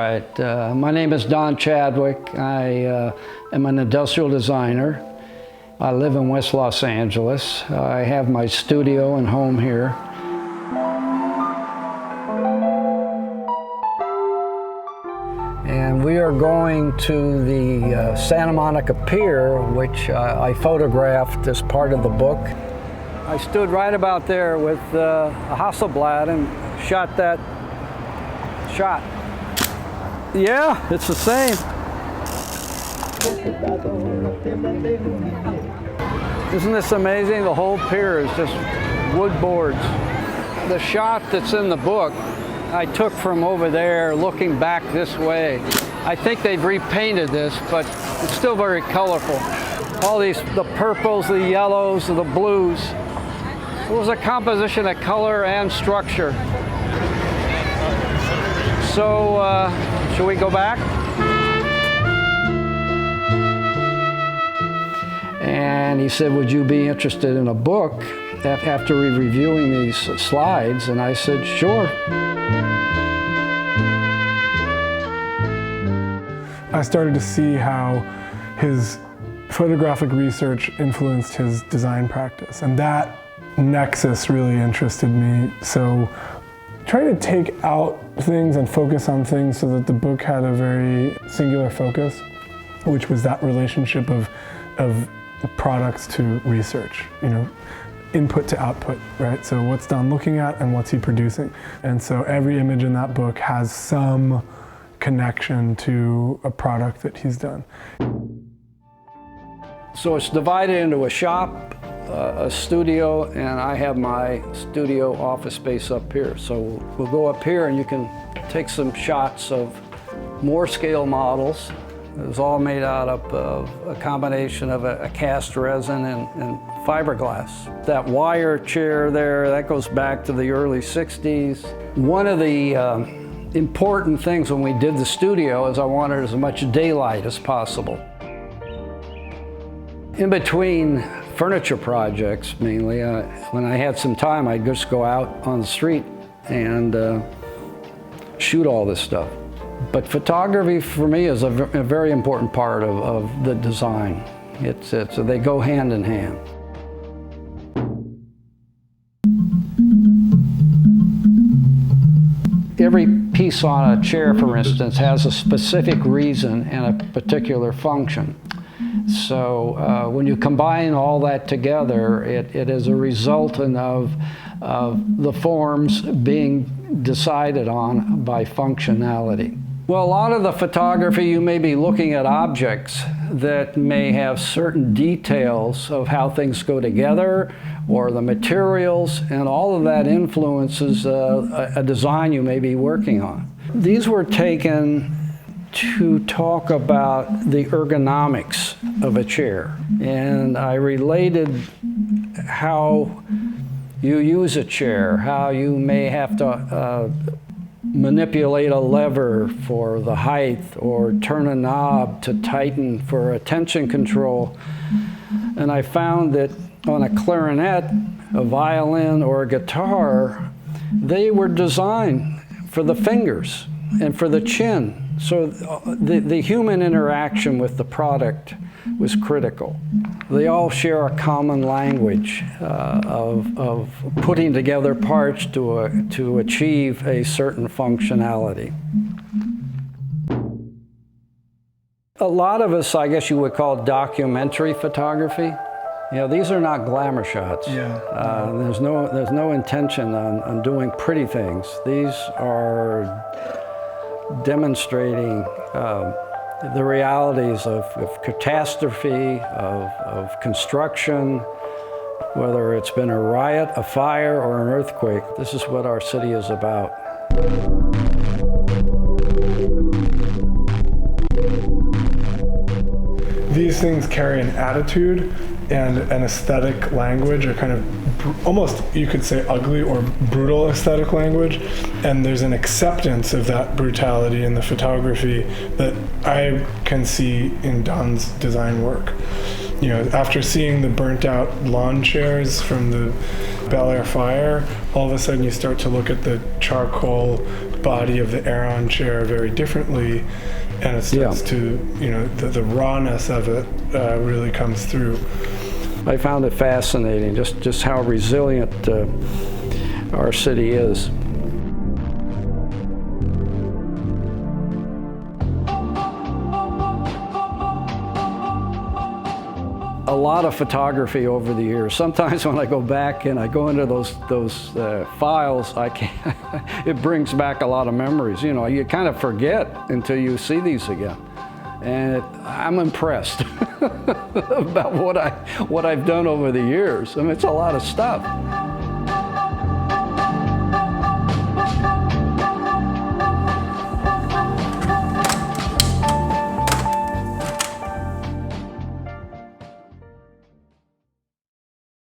right. My name is Don Chadwick. I am an industrial designer. I live in West Los Angeles. I have my studio and home here. And we are going to the Santa Monica Pier, which I photographed as part of the book. I stood right about there with a Hasselblad and shot that shot. Yeah, it's the same. Isn't this amazing? The whole pier is just wood boards. The shot that's in the book I took from over there looking back this way. I think they've repainted this, but it's still very colorful. All these, the purples, the yellows, the blues. It was a composition of color and structure. So, should we go back? And he said, would you be interested in a book after reviewing these slides? And I said, sure. I started to see how his photographic research influenced his design practice, and that nexus really interested me. So trying to take out things and focus on things so that the book had a very singular focus, which was that relationship of products to research, input to output, right? So what's Don looking at and what's he producing? And so every image in that book has some connection to a product that he's done. So it's divided into a shop, a studio, and I have my studio office space up here. So we'll go up here and you can take some shots of more scale models. It was all made out of a combination of a cast resin and fiberglass. That wire chair there, that goes back to the early 60s. One of the important things when we did the studio is I wanted as much daylight as possible. In between furniture projects, mainly, when I had some time, I'd just go out on the street and shoot all this stuff. But photography for me is a very important part of the design. They go hand in hand. Every piece on a chair, for instance, has a specific reason and a particular function. So when you combine all that together, it is a resultant of the forms being decided on by functionality. Well, a lot of the photography, you may be looking at objects that may have certain details of how things go together or the materials, and all of that influences a design you may be working on. These were taken to talk about the ergonomics of a chair, and I related how you use a chair, how you may have to manipulate a lever for the height or turn a knob to tighten for a tension control. And I found that on a clarinet, a violin, or a guitar, they were designed for the fingers and for the chin. So the human interaction with the product was critical. They all share a common language of putting together parts to achieve a certain functionality. A lot of us, I guess you would call documentary photography. These are not glamour shots. Yeah. There's no intention on doing pretty things. These are demonstrating the realities of catastrophe, of construction, whether it's been a riot, a fire, or an earthquake. This is what our city is about. These things carry an attitude and an aesthetic language, or kind of almost, you could say, ugly or brutal aesthetic language, and there's an acceptance of that brutality in the photography that I can see in Don's design work. After seeing the burnt out lawn chairs from the Bel Air fire, all of a sudden you start to look at the charcoal body of the Aeron chair very differently, and it starts to, the rawness of it really comes through. I found it fascinating, just how resilient our city is. A lot of photography over the years. Sometimes when I go back and I go into those files, it brings back a lot of memories. You kind of forget until you see these again. And I'm impressed about what I've done over the years. I mean, it's a lot of stuff.